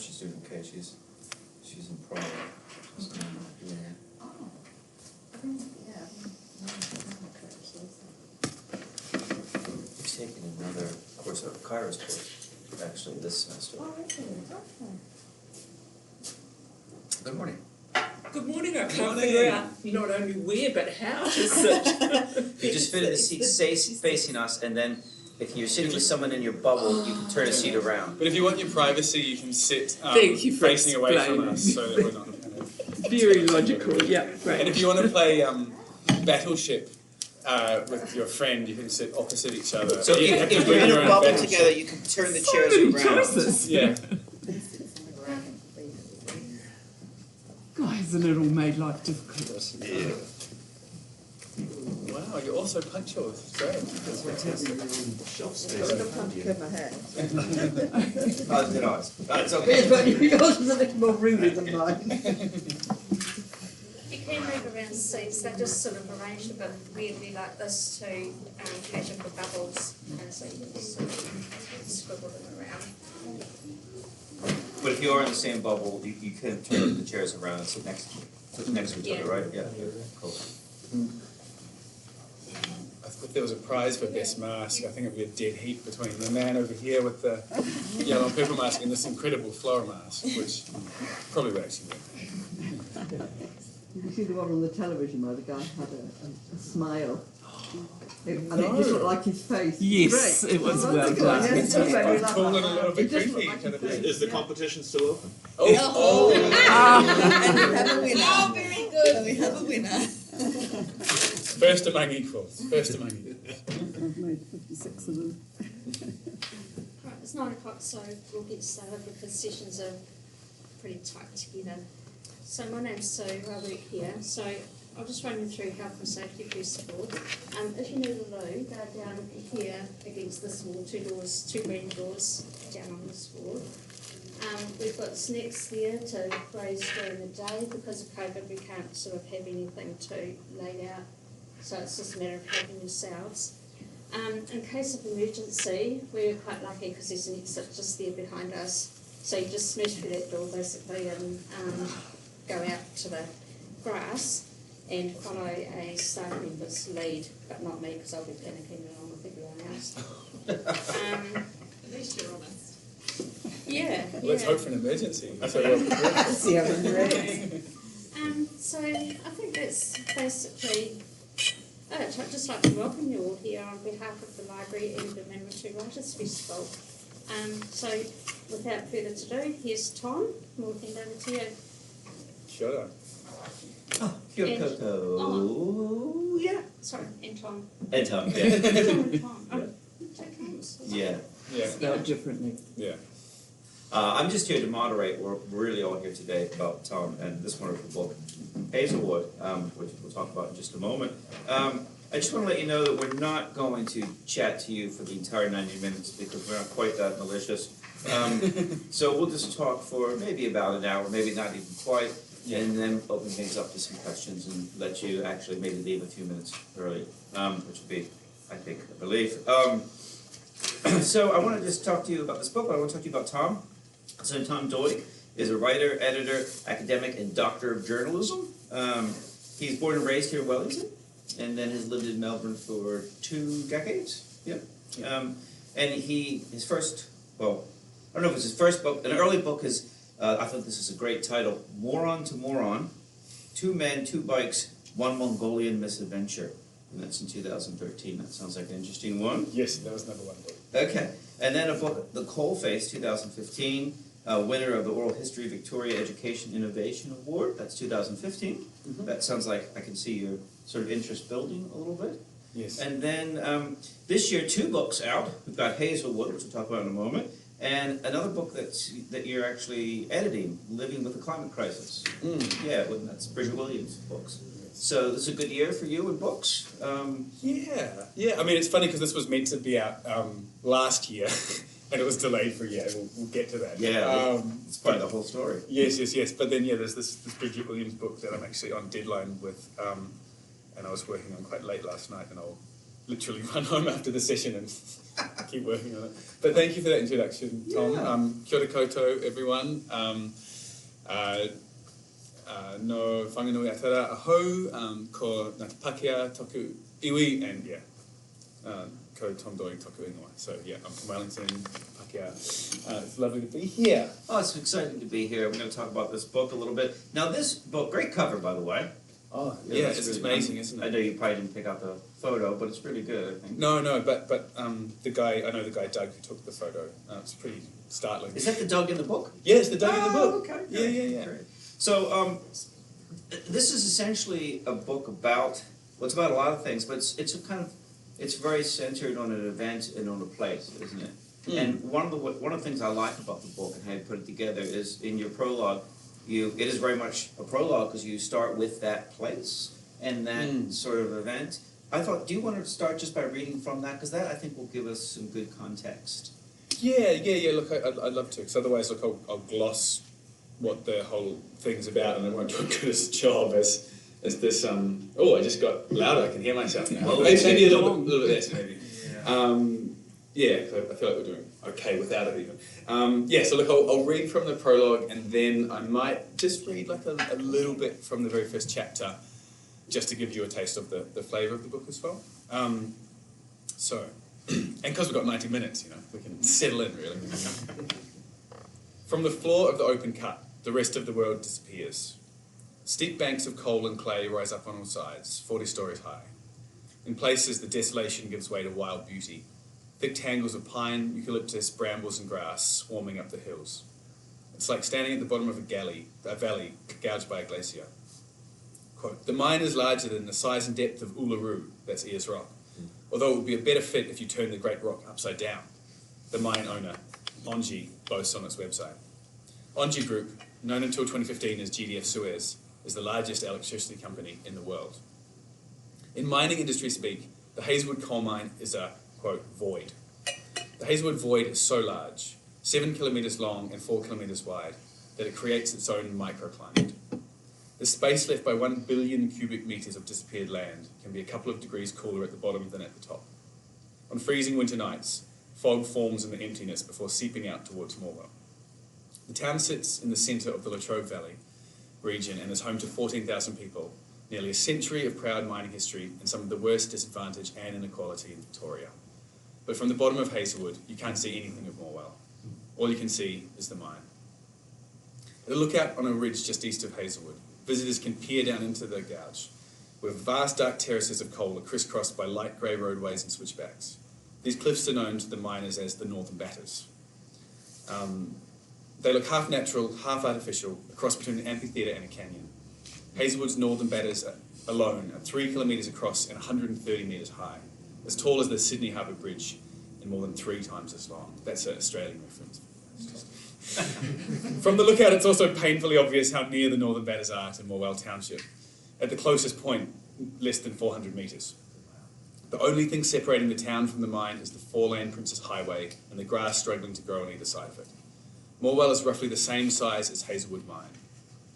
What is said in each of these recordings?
she's doing okay. She's in Prague. She's taking another course, a Kairos course, actually, this semester. Good morning. Good morning. I can't figure out not only where but how to sit. You just fit in the seat facing us, and then if you're sitting with someone in your bubble, you can turn a seat around. But if you want your privacy, you can sit facing away from us, so that we're not kind of... Very logical, yeah, great. And if you want to play Battleship with your friend, you can sit opposite each other. So if you're in a bubble together, you can turn the chairs around. Choices. Yeah. God, hasn't it all made life difficult? Yeah. Wow, you're also punctual. This is great. That's fantastic. Shelf space. I've got time to cut my hair. That's okay. Yours is a little more rude than mine. You can move around seats, they're just sort of arranged a bit weirdly like this to cater for bubbles, and so you can just sort of scribble them around. But if you are in the same bubble, you can turn the chairs around and sit next to each other, right? Yeah. Cool. If there was a prize for best mask, I think it would be a dead heat between the man over here with the yellow and purple mask and this incredible floral mask, which probably would actually win. Did you see the one on the television where the guy had a smile? And it just looked like his face. Yes, Great. it was well That's done. good. Yes, it's very like Cool and a that. little bit It just creepy. looked like his face. Is the competition still open? Oh! And we have a winner. Oh, very good. And we have a winner. First among equals. First among equals. I've made 56 of them. Right, it's 9 o'clock, so we'll get started because sessions are pretty tight together. So my name's Sue, I work here. So I'll just run you through health and safety first of all. If you need a loo, go down here against this wall, two green doors down on this wall. We've got snacks there to graze during the day. Because of COVID, we can't sort of have anything to laid out, so it's just a matter of helping yourselves. In case of emergency, we're quite lucky because there's an exit just there behind us. So you just smash through that door basically and go out to the grass and follow a staff member's lead, but not me because I'll be panicking along with everyone else. At least you're honest. Yeah. Let's hope for an emergency. So well prepared. See how it reacts. So I think that's basically it. I'd just like to welcome you all here on behalf of the library and the Manawatu Writers Festival. So without further ado, here's Tom. We'll hand over to you. Sure. Kia And- koto. Yeah. Sorry, and Tom. And Tom, yeah. Tom and Tom. Two Toms. Yeah. Yeah. Spelled differently. Yeah. I'm just here to moderate. We're really all here today about Tom and this wonderful book, Hazelwood, which we'll talk about in just a moment. I just want to let you know that we're not going to chat to you for the entire 90 minutes because we're not quite that malicious. So we'll just talk for maybe about an hour, maybe not even quite, and then open things up to some questions and let you actually maybe leave a few minutes early, which would be, I think, a relief. So I want to just talk to you about this book, but I want to talk to you about Tom. So Tom Doig is a writer, editor, academic, and doctor of journalism. He's born and raised here in Wellington, and then has lived in Melbourne for 2 decades. Yep. And his first, well, I don't know if it's his first book. An early book is, I thought this is a great title, Moron to Moron, 2 Men, 2 Bikes, 1 Mongolian Misadventure. And that's in 2013. That sounds like an interesting one. Yes, that was number 1 book. Okay. And then a book, The Coalface, 2015, winner of the Oral History Victoria Education Innovation Award. That's 2015. Mm-hmm. That sounds like I can see your sort of interest building a little bit. Yes. And then this year, 2 books out. We've got Hazelwood, which we'll talk about in a moment, and another book that you're actually editing, Living with the Climate Crisis. Yeah, that's Bridget Williams' books. So this is a good year for you in books? Yeah. I mean, it's funny because this was meant to be out last year, and it was delayed for a year. We'll get to that. Yeah, it's part of the whole story. Yes. But then, there's this Bridget Williams book that I'm actually on deadline with, and I was working on quite late last night, and I'll literally run home after the session and keep working on it. But thank you for that introduction, Tom. Kia ora koutou, everyone. No whanganui atara ahau, ko Ngāti Pākehā toku iwi, and ko Tom Doig toku ingoa. So I'm from Wellington, Pākehā. It's lovely to be here. Oh, it's exciting to be here. We're going to talk about this book a little bit. Now, this book, great cover, by the way. Oh, It's it's really amazing, isn't it? I know you probably didn't pick out the photo, but it's really good, I think. No, but I know the guy Doug who took the photo. It's pretty startling. Is that the Doug in the book? Yeah, it's the Doug in the book. Okay. Yeah. Great. So, this is essentially a book about, well, it's about a lot of things, but it's very centered on an event and on a place, isn't it? And one of the things I like about the book and how you put it together is in your prologue, it is very much a prologue because you start with that place and that sort of event. I thought, do you want to start just by reading from that? Because that, I think, will give us some good context. Yeah. Look, I'd love to, because otherwise, look, I'll gloss what the whole thing's about, and I won't do a good a job as this. Oh, I just got louder. I can hear myself now. Well, maybe a little bit less, maybe. Yeah, cause I feel like we're doing okay without it even. So look, I'll read from the prologue, and then I might just read like a little bit from the very first chapter, just to give you a taste of the flavour of the book as well. And because we've got 90 minutes, we can settle in really. From the floor of the open cut, the rest of the world disappears. Steep banks of coal and clay rise up on all sides, 40 stories high. In places, the desolation gives way to wild beauty. Thick tangles of pine, eucalyptus, brambles and grass swarming up the hills. It's like standing at the bottom of a valley gouged by a glacier. Quote, the mine is larger than the size and depth of Uluru, that's Ayers Rock, although it would be a better fit if you turned the great rock upside down, the mine owner, Onji, boasts on its website. Onji Group, known until 2015 as GDF Suez, is the largest electricity company in the world. In mining industry speak, the Hazelwood coal mine is a, quote, void. The Hazelwood void is so large, 7 kilometres long and 4 kilometres wide, that it creates its own microclimate. The space left by 1 billion cubic metres of disappeared land can be a couple of degrees cooler at the bottom than at the top. On freezing winter nights, fog forms in the emptiness before seeping out towards Morwell. The town sits in the centre of the Latrobe Valley region and is home to 14,000 people, nearly a century of proud mining history and some of the worst disadvantage and inequality in Victoria. But from the bottom of Hazelwood, you can't see anything of Morwell. All you can see is the mine. At a lookout on a ridge just east of Hazelwood, visitors can peer down into the gouge, where vast dark terraces of coal are crisscrossed by light grey roadways and switchbacks. These cliffs are known to the miners as the Northern Batters. They look half natural, half artificial, a cross between an amphitheatre and a canyon. Hazelwood's Northern Batters alone are 3 kilometres across and 130 metres high, as tall as the Sydney Harbour Bridge and more than 3 times as long. That's an Australian reference. From the lookout, it's also painfully obvious how near the Northern Batters are to Morwell Township. At the closest point, less than 400 metres. The only thing separating the town from the mine is the Foreland Princess Highway and the grass struggling to grow on either side of it. Morwell is roughly the same size as Hazelwood Mine.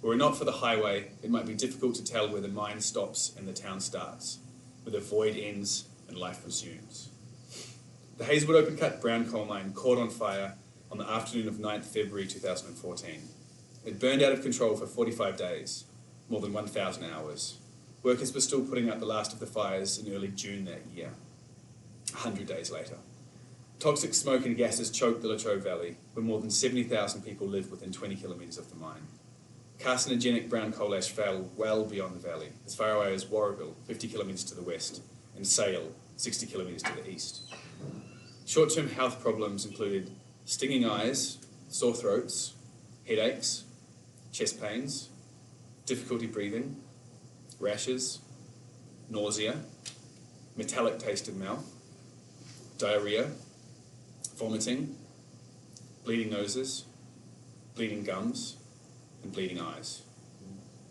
Were it not for the highway, it might be difficult to tell where the mine stops and the town starts, where the void ends and life resumes. The Hazelwood open cut brown coal mine caught on fire on the afternoon of 9th February 2014. It burned out of control for 45 days, more than 1,000 hours. Workers were still putting out the last of the fires in early June that year, 100 days later. Toxic smoke and gases choked the Latrobe Valley, where more than 70,000 people live within 20 kilometres of the mine. Carcinogenic brown coal ash fell well beyond the valley, as far away as Warragul, 50 kilometres to the west, and Sale, 60 kilometres to the east. Short-term health problems included stinging eyes, sore throats, headaches, chest pains, difficulty breathing, rashes, nausea, metallic taste in mouth, diarrhoea, vomiting, bleeding noses, bleeding gums, and bleeding eyes.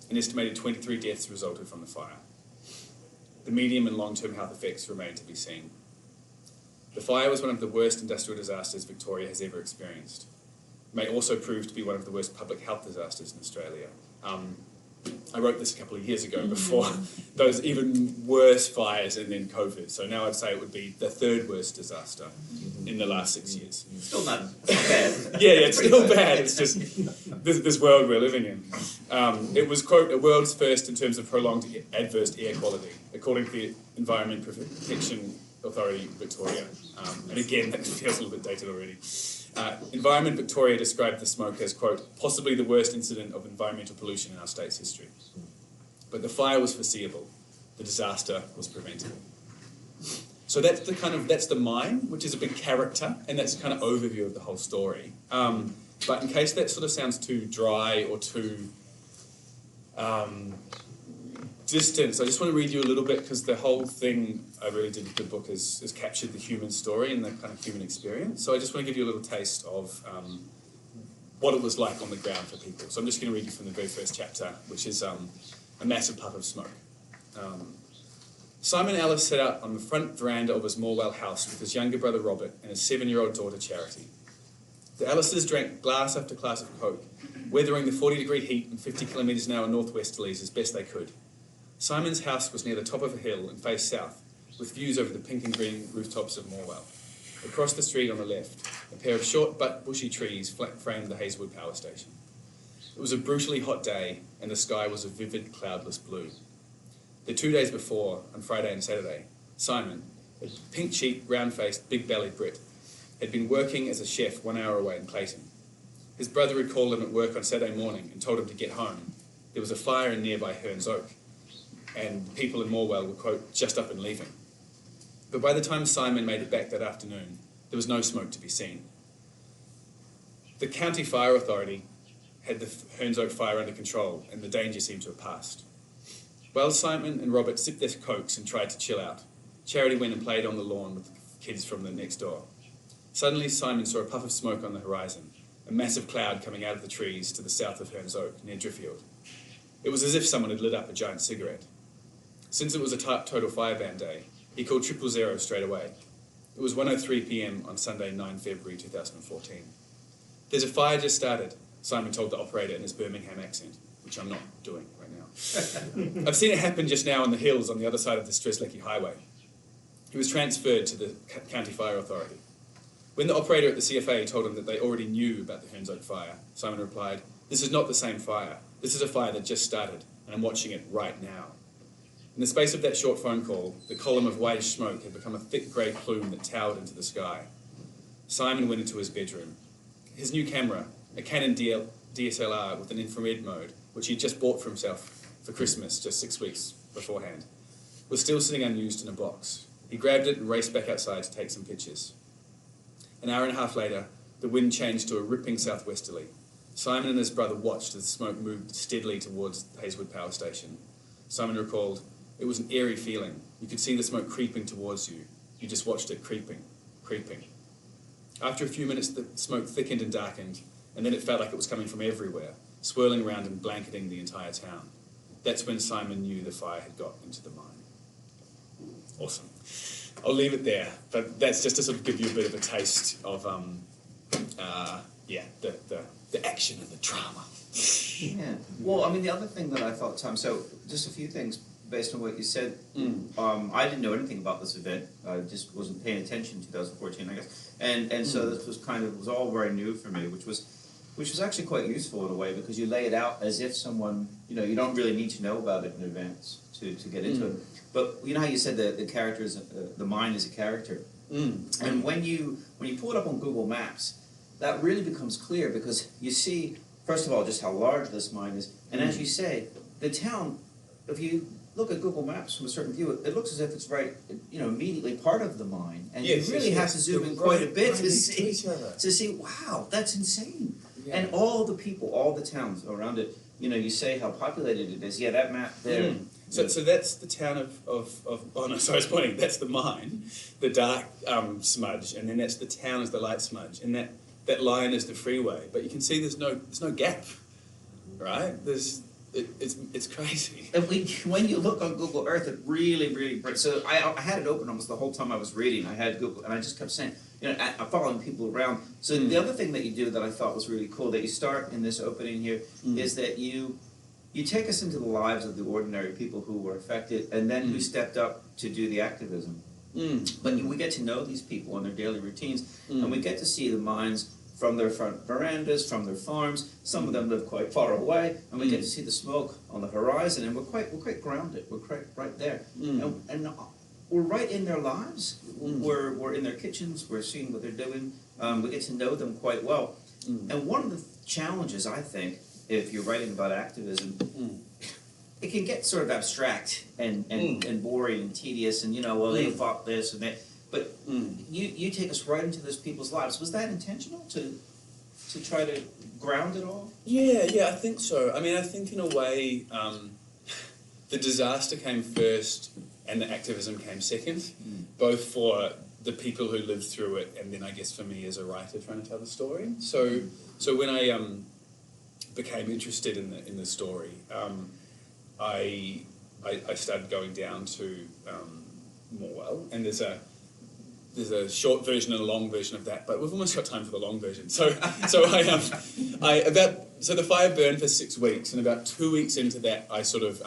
An estimated 23 deaths resulted from the fire. The medium and long-term health effects remain to be seen. The fire was one of the worst industrial disasters Victoria has ever experienced. It may also prove to be one of the worst public health disasters in Australia. I wrote this a couple of years ago before those even worse fires and then COVID. So now I'd say it would be the third worst disaster in the last 6 years. Still not bad. Yeah, it's still bad. It's just this world we're living in. It was, quote, a world's first in terms of prolonged adverse air quality, according to the Environment Protection Authority Victoria. And again, that feels a little bit dated already. Environment Victoria described the smoke as, quote, possibly the worst incident of environmental pollution in our state's history. But the fire was foreseeable. The disaster was preventable. So that's the mine, which is a big character, and that's the kind of overview of the whole story. But in case that sort of sounds too dry or too distant, I just want to read you a little bit, because the whole thing I really did with the book is captured the human story and the kind of human experience. So I just want to give you a little taste of what it was like on the ground for people. So I'm just going to read you from the very first chapter, which is a massive puff of smoke. Simon Ellis set out on the front veranda of his Morwell house with his younger brother Robert and his 7-year-old daughter Charity. The Ellises drank glass after glass of Coke, weathering the 40-degree heat and 50 kilometres an hour northwesterlies as best they could. Simon's house was near the top of a hill and faced south, with views over the pink and green rooftops of Morwell. Across the street on the left, a pair of short but bushy trees framed the Hazelwood power station. It was a brutally hot day, and the sky was a vivid, cloudless blue. The 2 days before, on Friday and Saturday, Simon, a pink-cheeked, round-faced, big-bellied Brit, had been working as a chef 1 hour away in Clayton. His brother had called him at work on Saturday morning and told him to get home. There was a fire in nearby Hearns Oak, and people in Morwell were, quote, just up and leaving. But by the time Simon made it back that afternoon, there was no smoke to be seen. The County Fire Authority had the Hearns Oak fire under control, and the danger seemed to have passed. While Simon and Robert sipped their cokes and tried to chill out, Charity went and played on the lawn with the kids from the next door. Suddenly, Simon saw a puff of smoke on the horizon, a massive cloud coming out of the trees to the south of Hearns Oak, near Driffield. It was as if someone had lit up a giant cigarette. Since it was a total fireban day, he called 000 straight away. It was 1:03 p.m. on Sunday, 9 February 2014. There's a fire just started, Simon told the operator in his Birmingham accent, which I'm not doing right now. I've seen it happen just now in the hills on the other side of the Streslecki Highway. He was transferred to the County Fire Authority. When the operator at the CFA told him that they already knew about the Hearns Oak fire, Simon replied, "This is not the same fire. This is a fire that just started, and I'm watching it right now." In the space of that short phone call, the column of whitish smoke had become a thick grey plume that towered into the sky. Simon went into his bedroom. His new camera, a Canon DSLR with an infrared mode, which he'd just bought for himself for Christmas just 6 weeks beforehand, was still sitting unused in a box. He grabbed it and raced back outside to take some pictures. An hour and a half later, the wind changed to a ripping southwesterly. Simon and his brother watched as the smoke moved steadily towards the Hazelwood power station. Simon recalled, "It was an eerie feeling. You could see the smoke creeping towards you. You just watched it creeping, creeping." After a few minutes, the smoke thickened and darkened, and then it felt like it was coming from everywhere, swirling around and blanketing the entire town. That's when Simon knew the fire had got into the mine. Awesome. I'll leave it there, but that's just to sort of give you a bit of a taste of, the action and the drama. Yeah. Well, I mean, the other thing that I thought, Tom, so just a few things based on what you said. I didn't know anything about this event. I just wasn't paying attention in 2014, I guess. And so this was all very new for me, which was actually quite useful in a way, because you lay it out as if someone, you don't really need to know about it in advance to get into it. But you know how you said the character is the mind is a character, and when you pull it up on Google Maps, that really becomes clear, because you see, first of all, just how large this mine is, and as you say, the town, if you look at Google Maps from a certain view, it looks as if it's right, immediately part of the mine, and you really have to zoom in quite a bit to see, wow, that's insane. Yeah. And all the people, all the towns around it, you say how populated it is. Yeah, that map there. So that's the town of oh no, sorry, I was pointing, that's the mine, the dark smudge, and then that's the town as the light smudge, and that line is the freeway. But you can see there's no gap, right? It's crazy. And when you look on Google Earth, it really, so I had it open almost the whole time I was reading. I had Google, and I just kept saying, I'm following people around. So the other thing that you do that I thought was really cool, that you start in this opening here, is that you you take us into the lives of the ordinary people who were affected and then who stepped up to do the activism. But we get to know these people and their daily routines, and we get to see the minds from their front verandas, from their farms. Some of them live quite far away, and we get to see the smoke on the horizon, and we're quite grounded. We're quite right there, and we're right in their lives. We're in their kitchens. We're seeing what they're doing. We get to know them quite well. And one of the challenges, I think, if you're writing about activism, it can get sort of abstract and boring and tedious, and well, they fought this and that. But you take us right into those people's lives. Was that intentional to try to ground it all? Yeah, I think so. I mean, I think in a way, the disaster came first and the activism came second, both for the people who lived through it, and then I guess for me as a writer trying to tell the story. So when I became interested in the story, I started going down to Morwell, and there's a short version and a long version of that, but we've almost got time for the long version. So the fire burned for 6 weeks, and about 2 weeks into that, I sort of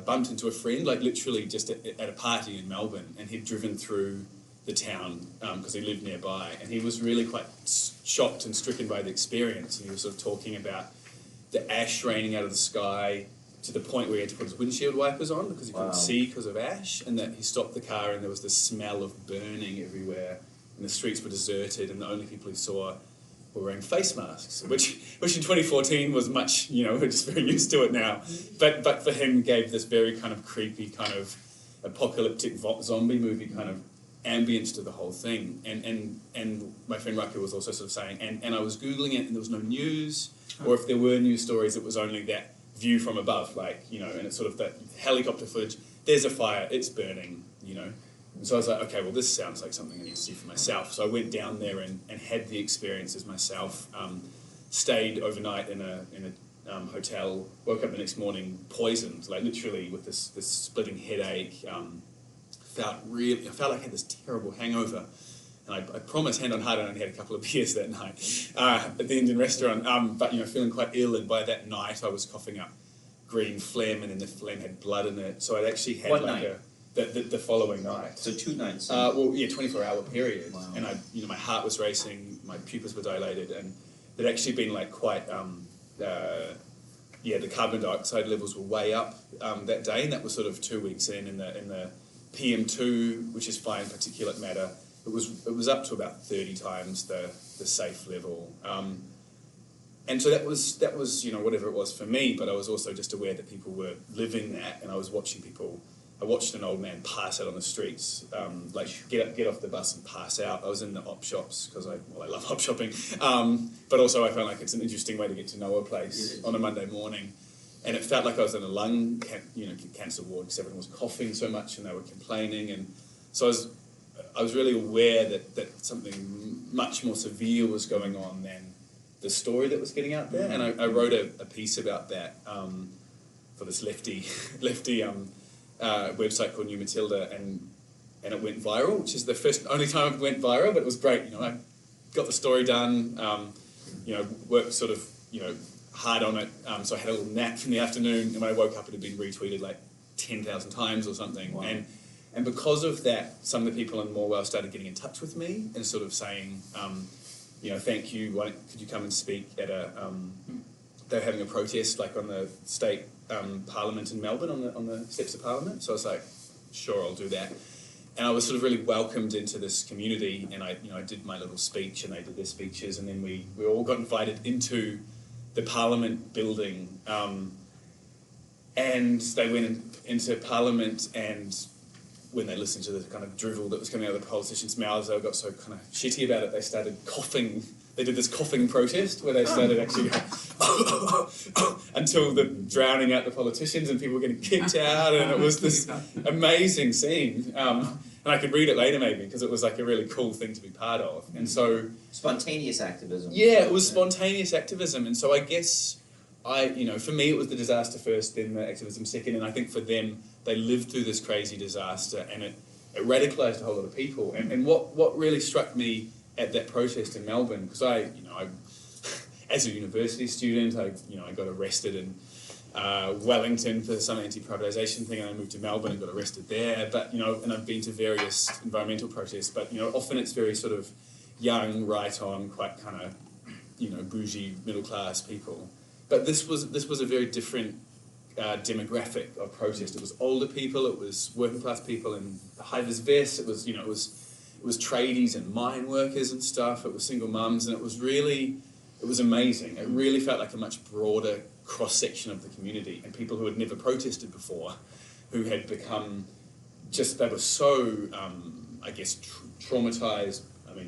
bumped into a friend, like literally just at a party in Melbourne, and he'd driven through the town because he lived nearby, and he was really quite shocked and stricken by the experience, and he was sort of talking about the ash raining out of the sky, to the point where he had to put his windshield wipers on because he couldn't see because of ash, and that he stopped the car and there was this smell of burning everywhere, and the streets were deserted, and the only people he saw were wearing face masks, which in 2014 was much, we're just very used to it now, but for him gave this very kind of creepy, kind of apocalyptic zombie movie kind of ambience to the whole thing, and my friend Rucker was also sort of saying, and I was Googling it and there was no news, or if there were news stories, it was only that view from above, and it's sort of that helicopter footage, there's a fire, it's burning, And so I was like, okay, well, this sounds like something I need to see for myself. So I went down there and had the experiences myself, stayed overnight in a hotel, woke up the next morning poisoned, like literally with this splitting headache, felt like I had this terrible hangover. And I promised, hand on heart, I only had a couple of beers that night at the Indian restaurant, but feeling quite ill, and by that night I was coughing up green phlegm, and then the phlegm had blood in it, so I'd actually had the following night. So 2 nights? 24-hour period. Wow. And my heart was racing, my pupils were dilated, and there'd actually been like quite, the carbon dioxide levels were way up that day, and that was sort of 2 weeks in the PM2, which is fine particulate matter. It was up to about 30 times the safe level, and so that was whatever it was for me. But I was also just aware that people were living that, and I was watching people. I watched an old man pass out on the streets, get off the bus and pass out. I was in the op shops because I love op shopping, but also I found like it's an interesting way to get to know a place on a Monday morning. And it felt like I was in a lung cancer ward because everyone was coughing so much and they were complaining, and so I was really aware that something much more severe was going on than the story that was getting out there. And I wrote a piece about that for this lefty website called New Matilda, and it went viral, which is the only time it went viral, but it was great. I got the story done, worked sort of, hard on it. So I had a little nap in the afternoon, and when I woke up it had been retweeted like 10,000 times or something. Wow. And because of that, some of the people in Morwell started getting in touch with me and sort of saying, thank you, could you come and speak at they were having a protest like on the state parliament in Melbourne, on the steps of Parliament. So I was like, sure, I'll do that. And I was sort of really welcomed into this community, and I did my little speech and they did their speeches, and then we all got invited into the Parliament building, and they went into Parliament, and when they listened to the kind of drivel that was coming out of the politicians' mouths, they got so kind of shitty about it, they started coughing. They did this coughing protest where they started actually going, until the drowning out the politicians, and people were getting kicked out, and it was this amazing scene. And I could read it later maybe, because it was like a really cool thing to be part of. And so... Spontaneous activism. Yeah, it was spontaneous activism. And so I guess, for me it was the disaster first, then the activism second, and I think for them, they lived through this crazy disaster, and it radicalised a whole lot of people. And what really struck me at that protest in Melbourne, because I as a university student, I got arrested and Wellington for some anti-privatisation thing, and I moved to Melbourne and got arrested there. But and I've been to various environmental protests. But often it's very sort of young, right-on, quite kind of bougie, middle-class people. But this was a very different demographic of protest. It was older people, it was working-class people in high-vis vests. It was it was tradies and mine workers and stuff. It was single mums, and it was amazing. It really felt like a much broader cross-section of the community, and people who had never protested before, who had become they were so, traumatised,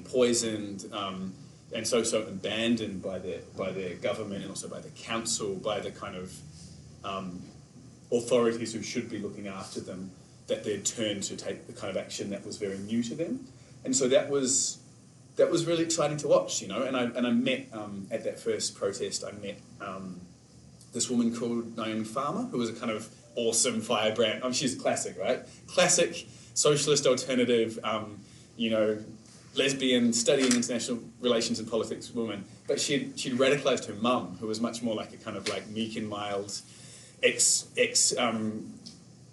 poisoned, and so abandoned by their government and also by the council, by the kind of authorities who should be looking after them, that they'd turned to take the kind of action that was very new to them. And so that was really exciting to watch, and I met at that first protest, I met this woman called Naomi Farmer, who was a kind of awesome firebrand. She's a classic, right? Classic socialist alternative, lesbian, studying international relations and politics woman. But she'd radicalised her mum, who was much more like a kind of like meek and mild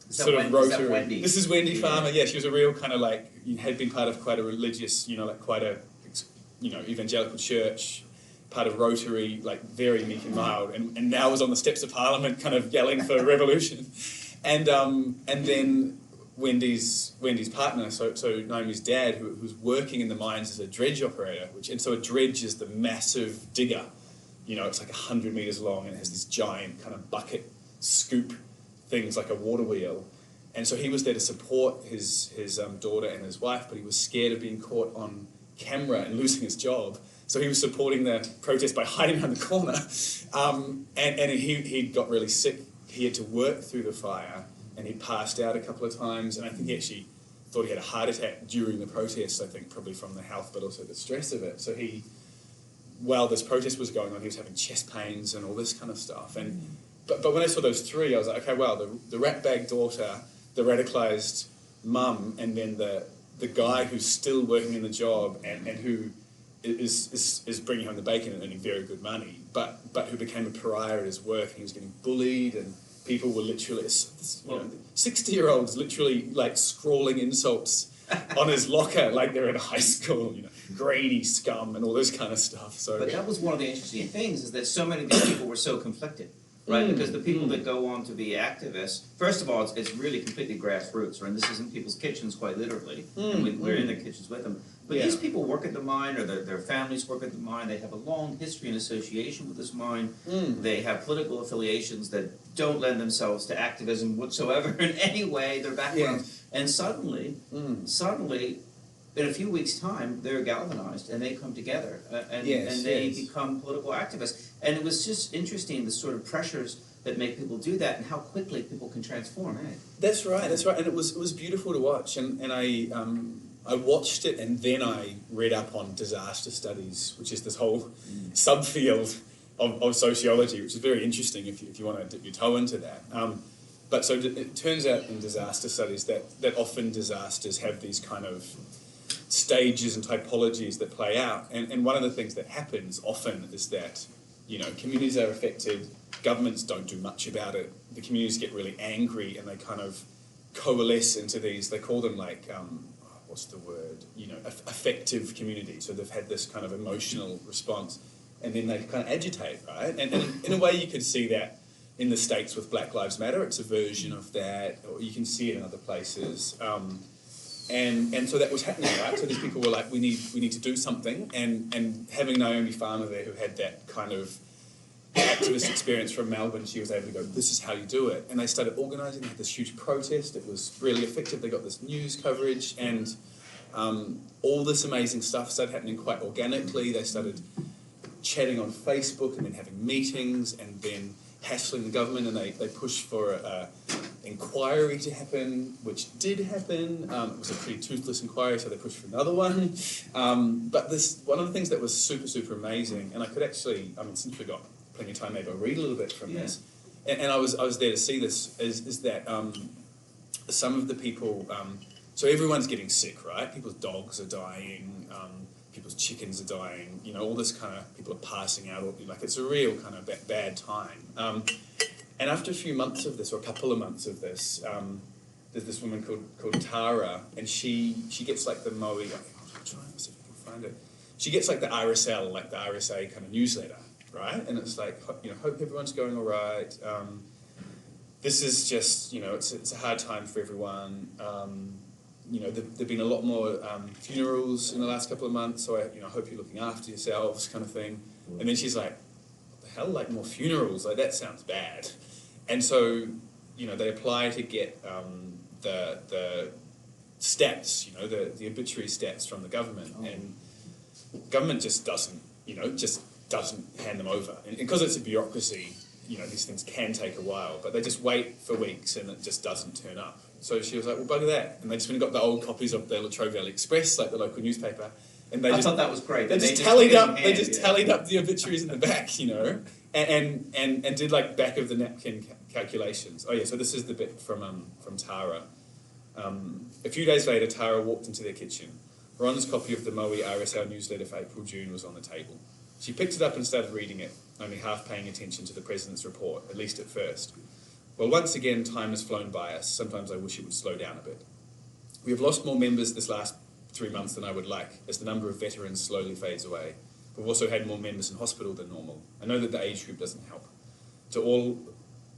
sort of Rotary. This is Wendy Farmer. Yeah, she was a real kind of like had been part of quite a religious, quite a evangelical church, part of Rotary, like very meek and mild, and now was on the steps of Parliament, kind of yelling for revolution, and then Wendy's partner, so Naomi's dad, who was working in the mines as a dredge operator, so a dredge is the massive digger, it's like 100 meters long and it has this giant kind of bucket scoop things like a water wheel. And so he was there to support his daughter and his wife, but he was scared of being caught on camera and losing his job. So he was supporting the protest by hiding around the corner. And he got really sick. He had to work through the fire, and he passed out a couple of times. And I think he actually thought he had a heart attack during the protest, I think probably from the health, but also the stress of it. So while this protest was going on, he was having chest pains and all this kind of stuff. But when I saw those three, I was like, okay, wow, the ratbag daughter, the radicalised mum, and then the guy who's still working in the job and who is bringing home the bacon and earning very good money, but who became a pariah at his work, and he was getting bullied, and people were literally, 60-year-olds literally like scrawling insults on his locker like they're in high school, grainy scum and all this kind of stuff. So, but that was one of the interesting things, is that so many of these people were so conflicted. Right, because the people that go on to be activists, first of all, it's really completely grassroots, right? This is in people's kitchens, quite literally, and we're in their kitchens with them. But these people work at the mine, or their families work at the mine. They have a long history and association with this mine. They have political affiliations that don't lend themselves to activism whatsoever in any way, their background. And suddenly, in a few weeks' time, they're galvanized and they come together and they become political activists. And it was just interesting, the sort of pressures that make people do that and how quickly people can transform. That's right. And it was beautiful to watch. And I watched it, and then I read up on disaster studies, which is this whole subfield of sociology, which is very interesting if you want to dip your toe into that. But so it turns out in disaster studies that often disasters have these kind of stages and typologies that play out, and one of the things that happens often is that communities are affected, governments don't do much about it, the communities get really angry, and they kind of coalesce into these, they call them like what's the word, affective communities. So they've had this kind of emotional response, and then they kind of agitate, right? And in a way you could see that in the States with Black Lives Matter. It's a version of that, or you can see it in other places. And so that was happening, right? So these people were like, we need to do something, and having Naomi Farmer there, who had that kind of activist experience from Melbourne, she was able to go, this is how you do it. And they started organising, they had this huge protest, it was really effective, they got this news coverage, and all this amazing stuff started happening quite organically. They started chatting on Facebook and then having meetings and then hassling the government, and they pushed for an inquiry to happen, which did happen. It was a pretty toothless inquiry, so they pushed for another one. But one of the things that was super, super amazing, and I could actually, since we got plenty of time, maybe I'll read a little bit from this. And I was there to see this, is that some of the people, so everyone's getting sick, right? People's dogs are dying, people's chickens are dying, all this kind of, people are passing out, like it's a real kind of bad time. And after a few months of this, or a couple of months of this, there's this woman called Tara, and she gets like the Moe, I'll try and see if I can find it. She gets like the RSL, like the RSA kind of newsletter, right? And it's like, hope everyone's going all right. This is just, it's a hard time for everyone. There've been a lot more funerals in the last couple of months, so I hope you're looking after yourselves, kind of thing. And then she's like, what the hell, like more funerals? Like that sounds bad. And so, they apply to get the stats, the obituary stats from the government, and government just doesn't hand them over. And because it's a bureaucracy, these things can take a while, but they just wait for weeks and it just doesn't turn up. So she was like, well, bugger that. And they just went and got the old copies of the Latrobe Valley Express, like the local newspaper. And I thought that was great. They just tallied up the obituaries in the back, and did like back of the napkin calculations. Oh yeah, so this is the bit from Tara. A few days later, Tara walked into their kitchen. Ron's copy of the Moe RSL newsletter for April-June was on the table. She picked it up and started reading it, only half paying attention to the President's report, at least at first. Well, once again, time has flown by us. Sometimes I wish it would slow down a bit. We have lost more members this last 3 months than I would like, as the number of veterans slowly fades away. We've also had more members in hospital than normal. I know that the age group doesn't help. To all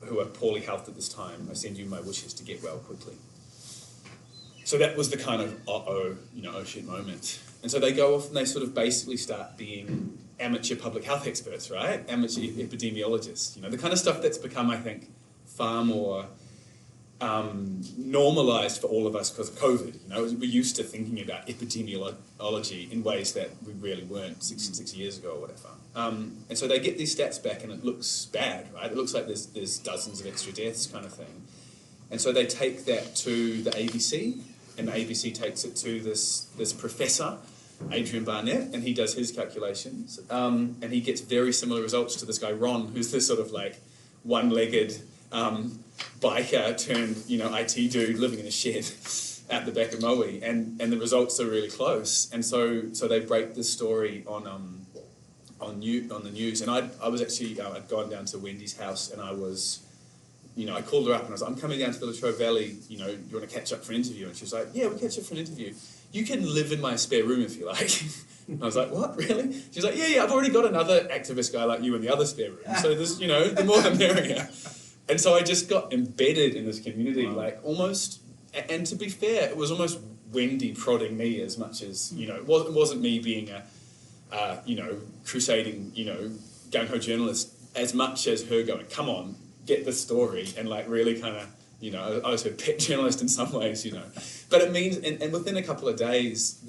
who are poorly healthed at this time, I send you my wishes to get well quickly. So that was the kind of oh shit moment. And so they go off and they sort of basically start being amateur public health experts, right? Amateur epidemiologists. The kind of stuff that's become, I think, far more normalised for all of us because of COVID. We're used to thinking about epidemiology in ways that we really weren't six years ago or whatever. And so they get these stats back and it looks bad, right? It looks like there's dozens of extra deaths kind of thing. And so they take that to the ABC, and the ABC takes it to this professor, Adrian Barnett, and he does his calculations. And he gets very similar results to this guy, Ron, who's this sort of like one-legged biker turned, IT dude living in a shed at the back of Moe. And the results are really close. And so they break this story on the news. And I was actually, I'd gone down to Wendy's house and I was... I called her up and I was like, I'm coming down to the Latrobe Valley, do you want to catch up for an interview? And she was like, yeah, we'll catch up for an interview. You can live in my spare room if you like. And I was like, what, really? She's like, yeah, I've already got another activist guy like you in the other spare room. So there's, the more the merrier. And so I just got embedded in this community, like almost, and to be fair, it was almost Wendy prodding me as much as, it wasn't me being a crusading, gung-ho journalist as much as her going, come on, get the story, and like really kind of, I was her pet journalist in some ways, But it means, and within a couple of days,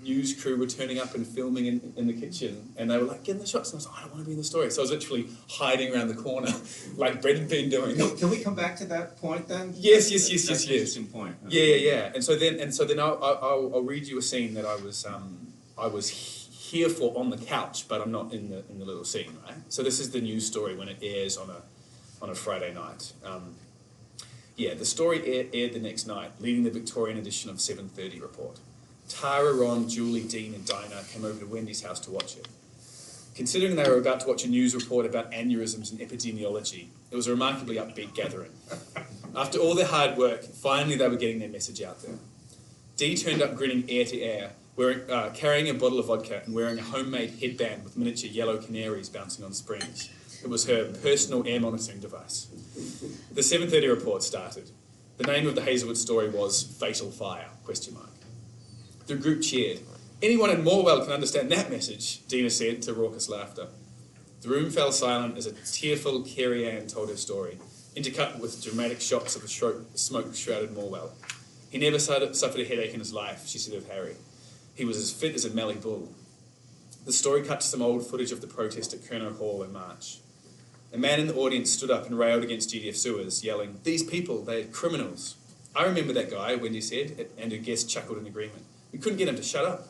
news crew were turning up and filming in the kitchen, and they were like, get in the shots, and I was like, I don't want to be in the story. So I was literally hiding around the corner, like Brett had been doing. Can we come back to that point then? Yes. That's an interesting point. Yeah. And so then I'll read you a scene that I was here for on the couch, but I'm not in the little scene, right? So this is the news story when it airs on a Friday night. The story aired the next night, leading the Victorian edition of 7:30 report. Tara, Ron, Julie, Dean and Dinah came over to Wendy's house to watch it. Considering they were about to watch a news report about aneurysms and epidemiology, it was a remarkably upbeat gathering. After all their hard work, finally they were getting their message out there. Dee turned up grinning ear to ear, carrying a bottle of vodka and wearing a homemade headband with miniature yellow canaries bouncing on springs. It was her personal air monitoring device. The 7:30 report started. The name of the Hazelwood story was Fatal Fire, ? The group cheered. Anyone in Morwell can understand that message, Dina said to raucous laughter. The room fell silent as a tearful Carrie Ann told her story, intercut with dramatic shots of a smoke-shrouded Morwell. He never suffered a headache in his life, she said of Harry. He was as fit as a Mallee bull. The story cut to some old footage of the protest at Kerno Hall in March. A man in the audience stood up and railed against GDF sewers, yelling, "These people, they're criminals." "I remember that guy," Wendy said, and her guest chuckled in agreement. "We couldn't get him to shut up."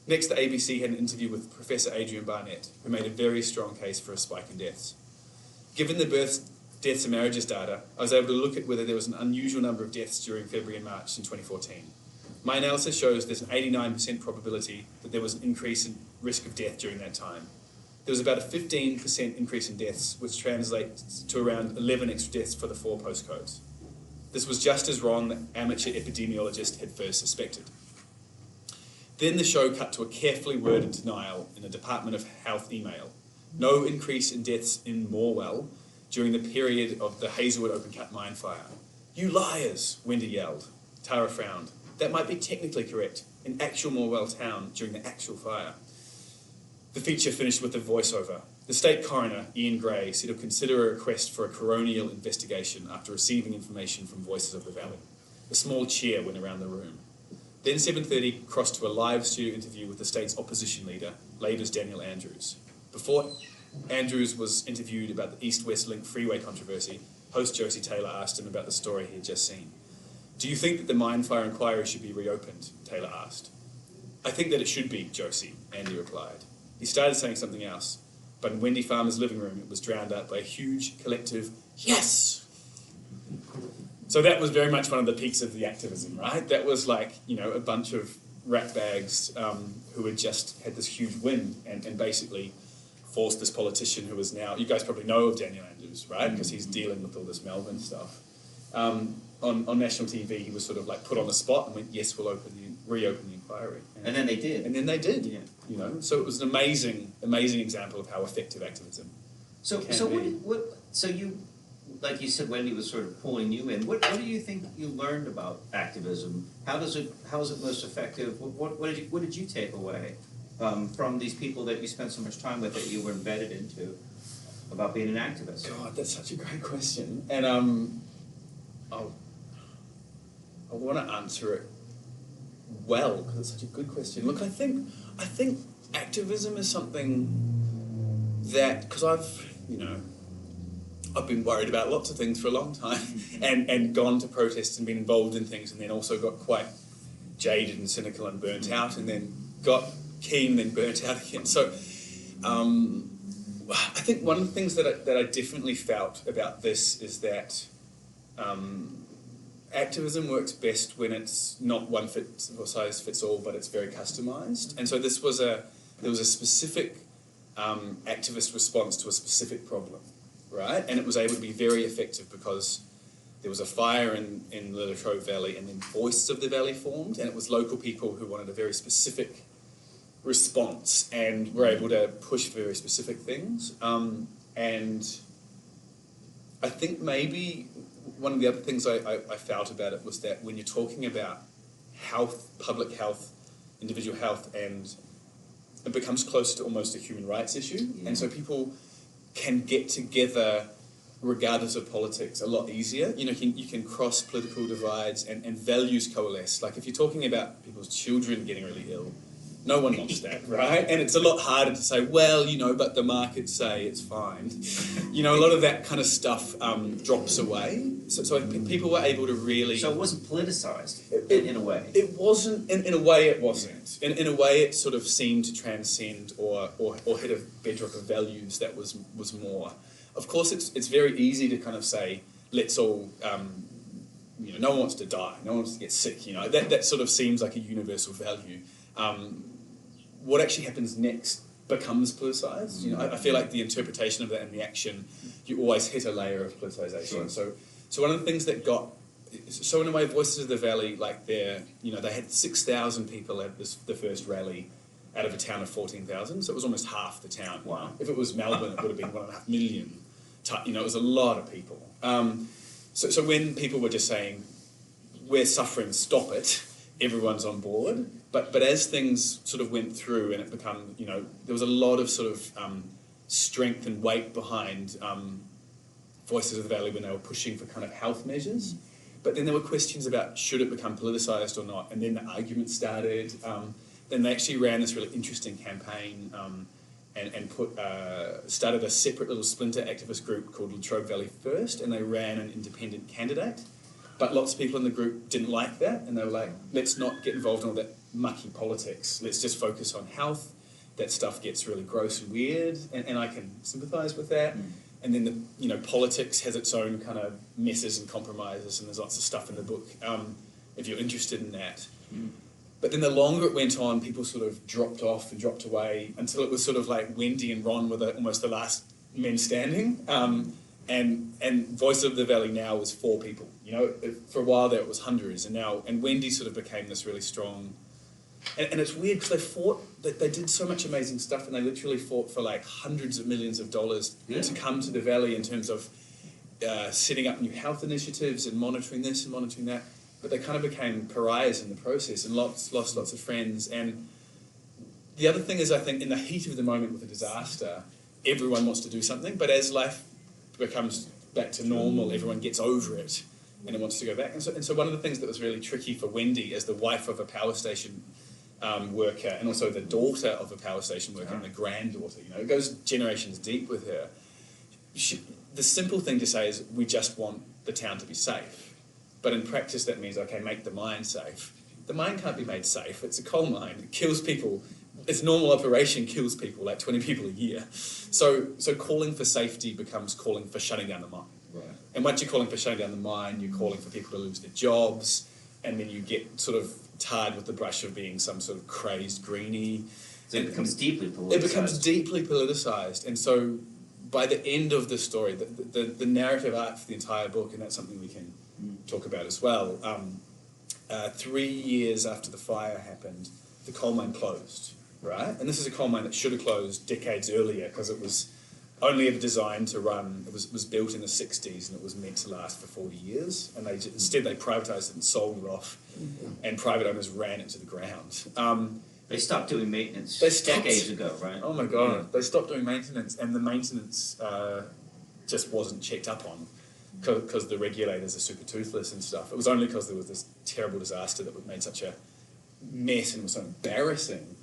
Next, the ABC had an interview with Professor Adrian Barnett, who made a very strong case for a spike in deaths. Given the births, deaths and marriages data, I was able to look at whether there was an unusual number of deaths during February and March in 2014. My analysis shows there's an 89% probability that there was an increase in risk of death during that time. there was about a 15% increase in deaths, which translates to around 11 extra deaths for the 4 postcodes. This was just as wrong that amateur epidemiologist had first suspected. Then the show cut to a carefully worded denial in a Department of Health email. No increase in deaths in Morwell during the period of the Hazelwood open cut mine fire. You liars, Wendy yelled. Tara frowned. That might be technically correct in actual Morwell town during the actual fire. The feature finished with a voiceover. The state coroner, Ian Gray, said he'll consider a request for a coronial investigation after receiving information from Voices of the Valley. A small cheer went around the room. Then 7:30 crossed to a live studio interview with the state's opposition leader, Labour's Daniel Andrews. Before Andrews was interviewed about the East-West Link freeway controversy, host Josie Taylor asked him about the story he had just seen. Do you think that the mine fire inquiry should be reopened? Taylor asked. I think that it should be, Josie, Andy replied. He started saying something else, but in Wendy Farmer's living room it was drowned out by a huge collective yes! So that was very much one of the peaks of the activism, right? That was like, you know, a bunch of ratbags who had just had this huge win and basically forced this politician who is now, you guys probably know of Daniel Andrews, right? Because he's dealing with all this Melbourne stuff. On national TV, he was sort of like put on the spot and went, yes, we'll reopen the inquiry. And then they did. And then they did, Yeah. you know. So it was an amazing example of how effective activism So can so be. so you, like you said, Wendy was sort of pulling you in. What do you think you learned about activism? How is it most effective? What did you take away from these people that you spent so much time with, that you were embedded into, about being an activist? God, that's such a great question. And I want to answer it well because it's such a good question. Look, I think activism is something that, because I've been worried about lots of things for a long time and gone to protests and been involved in things and then also got quite jaded and cynical and burnt out and then got keen then burnt out again. So I think one of the things that I definitely felt about this is that activism works best when it's not one size fits all, but it's very customized. And so there was a specific activist response to a specific problem, right? And it was able to be very effective because there was a fire in the Latrobe Valley and then Voices of the Valley formed, and it was local people who wanted a very specific response and were able to push for very specific things. And I think maybe one of the other things I felt about it was that when you're talking about health, public health, individual health, and it becomes close to almost a human rights issue. Yeah. And so people can get together regardless of politics a lot easier. You know, you can cross political divides and values coalesce. Like if you're talking about people's children getting really ill, no one wants that, right? And it's a lot harder to say, well, you know, but the markets say it's fine. You know, a lot of that kind of stuff drops away. So people were able to really... So it wasn't politicized in a way? It wasn't. In a way, it wasn't. In a way, it sort of seemed to transcend or hit a bedrock of values that was more. Of course, it's very easy to kind of say, let's all... you know, no one wants to die. No one wants to get sick. You know, that sort of seems like a universal value. What actually happens next becomes politicised. You know, I feel like the interpretation of that and the action, you always hit a layer of politicisation. Sure. So one of the things that got, so in a way, Voices of the Valley, like they had 6,000 people at the first rally out of a town of 14,000. So it was almost half the town. Wow. If it was Melbourne, it would have been 1.5 million. You know, it was a lot of people. So when people were just saying, we're suffering, stop it, everyone's on board. But as things sort of went through and it became, you know, there was a lot of sort of strength and weight behind Voices of the Valley when they were pushing for kind of health measures. But then there were questions about should it become politicised or not, and then the argument started. Then they actually ran this really interesting campaign and started a separate little splinter activist group called Latrobe Valley First, and they ran an independent candidate. But lots of people in the group didn't like that, and they were like, let's not get involved in all that mucky politics. Let's just focus on health. That stuff gets really gross and weird, and I can sympathise with that. And then politics has its own kind of messes and compromises, and there's lots of stuff in the book if you're interested in that. But then the longer it went on, people sort of dropped off and dropped away until it was sort of like Wendy and Ron were almost the last men standing. And Voice of the Valley now is 4 people. You know, for a while there it was hundreds, and Wendy sort of became this really strong. And it's weird because they did so much amazing stuff, and they literally fought for like hundreds of millions of dollars to come to the Valley in terms of setting up new health initiatives and monitoring this and monitoring that. But they kind of became pariahs in the process and lost lots of friends. And the other thing is, I think in the heat of the moment with a disaster, everyone wants to do something, but as life becomes back to normal, everyone gets over it and it wants to go back. And so one of the things that was really tricky for Wendy as the wife of a power station worker, and also the daughter of a power station worker and the granddaughter, you know, it goes generations deep with her. The simple thing to say is we just want the town to be safe. But in practice that means, okay, make the mine safe. The mine can't be made safe. It's a coal mine. It kills people. Its normal operation kills people, like 20 people a year. So calling for safety becomes calling for shutting down the mine. Right. And once you're calling for shutting down the mine, you're calling for people to lose their jobs, and then you get sort of tarred with the brush of being some sort of crazed greenie. So it becomes deeply politicized. It becomes deeply politicized. And so by the end of the story, the narrative arc for the entire book, and that's something we can talk about as well, 3 years after the fire happened, the coal mine closed, right? And this is a coal mine that should have closed decades earlier because it was only ever designed to run, it was built in the 60s and it was meant to last for 40 years. And instead they privatised it and sold it off, and private owners ran it to the ground. They stopped doing maintenance decades ago, right? Oh my God, yeah. They stopped doing maintenance, and the maintenance just wasn't checked up on because the regulators are super toothless and stuff. It was only because there was this terrible disaster that made such a mess and it was so embarrassing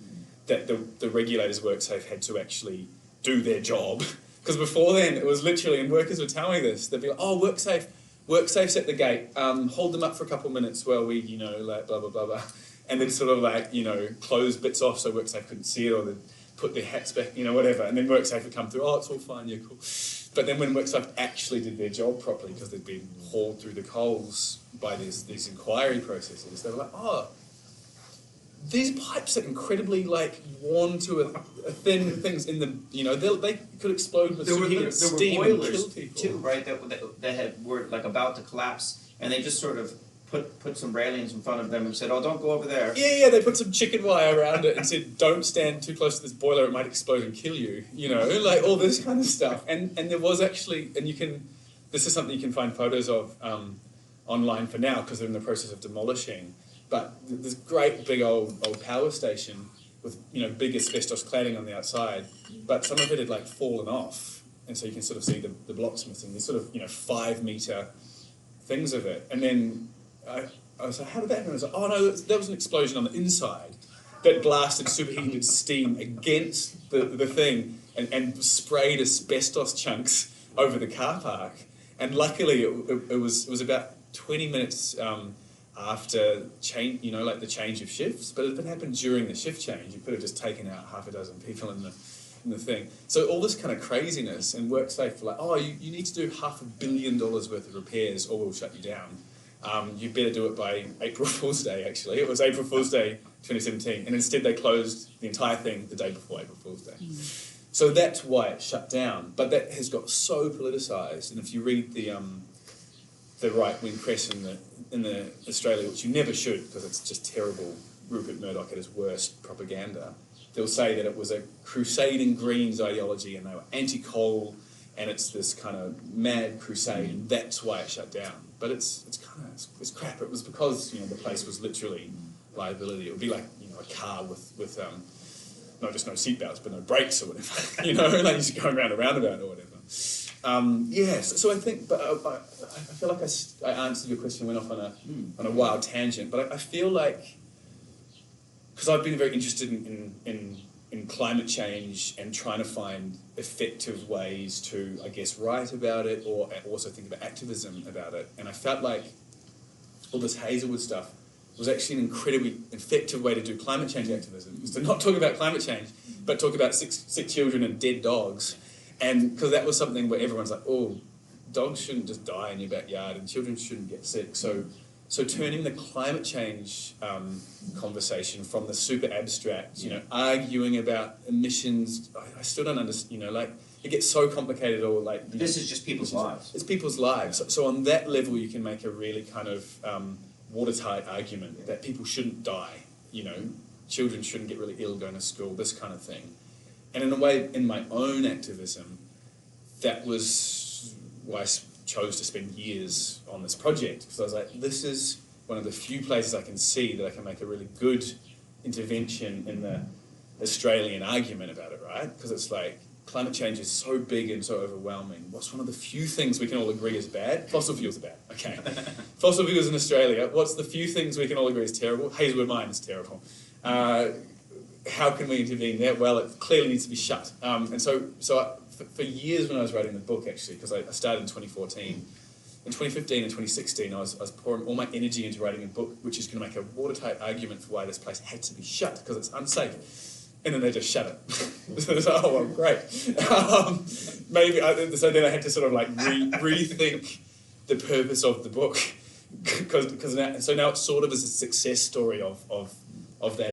that the regulators WorkSafe had to actually do their job. Because before then, it was literally, and workers were telling this, they'd be like, oh, WorkSafe's at the gate, hold them up for a couple of minutes while we, you know, like blah, blah, blah, blah. And they'd sort of like, you know, close bits off so WorkSafe couldn't see it, or they'd put their hats back, you know, whatever. And then WorkSafe would come through, oh, it's all fine, yeah, cool. But then when WorkSafe actually did their job properly, because they'd been hauled through the coals by these inquiry processes, they were like, oh, these pipes are incredibly like worn to a thin things in the, you know, they could explode with superheated steam and kill people. Too, right? That were like about to collapse, and they just sort of put some railings in front of them and said, "Oh, don't go over there." Yeah, they put some chicken wire around it and said, "Don't stand too close to this boiler; it might explode and kill you." You know, like all this kind of stuff. And there was actually, and this is something you can find photos of online for now because they're in the process of demolishing. But this great big old power station with, you know, big asbestos cladding on the outside, but some of it had like fallen off, and so you can sort of see the blocks missing. These sort of, you know, 5 meter things of it. And then I was like, how did that happen? I was like, oh no, there was an explosion on the inside that blasted superheated steam against the thing and sprayed asbestos chunks over the car park. And luckily it was about 20 minutes after change, you know, like the change of shifts. But if it happened during the shift change, you could have just taken out half a dozen people in the thing. So all this kind of craziness, and WorkSafe for like, oh, you need to do $500 million worth of repairs or we'll shut you down. You better do it by April Fool's Day, actually. It was April Fool's Day 2017, and instead they closed the entire thing the day before April Fool's Day. So that's why it shut down. But that has got so politicised, and if you read the right-wing press in the Australia, which you never should because it's just terrible, Rupert Murdoch at his worst propaganda, they'll say that it was a crusading Greens ideology and they were anti-coal and it's this kind of mad crusade and that's why it shut down. But it's crap. It was because, you know, the place was literally liability. It would be like, you know, a car with not just no seatbelts but no brakes or whatever. You know, like just going around a roundabout or whatever. So I think, but I feel like I answered your question, went off on a wild tangent, but I feel like, because I've been very interested in climate change and trying to find effective ways to, I guess, write about it or also think about activism about it, and I felt like all this Hazelwood stuff was actually an incredibly effective way to do climate change activism, was to not talk about climate change, but talk about sick children and dead dogs. And because that was something where everyone's like, oh, dogs shouldn't just die in your backyard and children shouldn't get sick. So So turning the climate change conversation from the super abstract, arguing about emissions, I still don't understand, like, it gets so complicated, or like... This is just people's lives. It's people's lives. So on that level, you can make a really kind of watertight argument that people shouldn't die, children shouldn't get really ill going to school, this kind of thing. And in a way, in my own activism, that was why I chose to spend years on this project, because I was like, this is one of the few places I can see that I can make a really good intervention in the Australian argument about it, right? Because it's like, climate change is so big and so overwhelming. What's one of the few things we can all agree is bad? Fossil fuels are bad. Okay. Fossil fuels in Australia. What's the few things we can all agree is terrible? Hazelwood Mine is terrible. How can we intervene there? Well, it clearly needs to be shut. And so for years when I was writing the book, actually, because I started in 2014, in 2015 and 2016, I was pouring all my energy into writing a book which is going to make a watertight argument for why this place had to be shut, because it's unsafe. And then they just shut it. So it's like, oh, well, great. So then I had to sort of like rethink the purpose of the book, because now it sort of is a success story of that.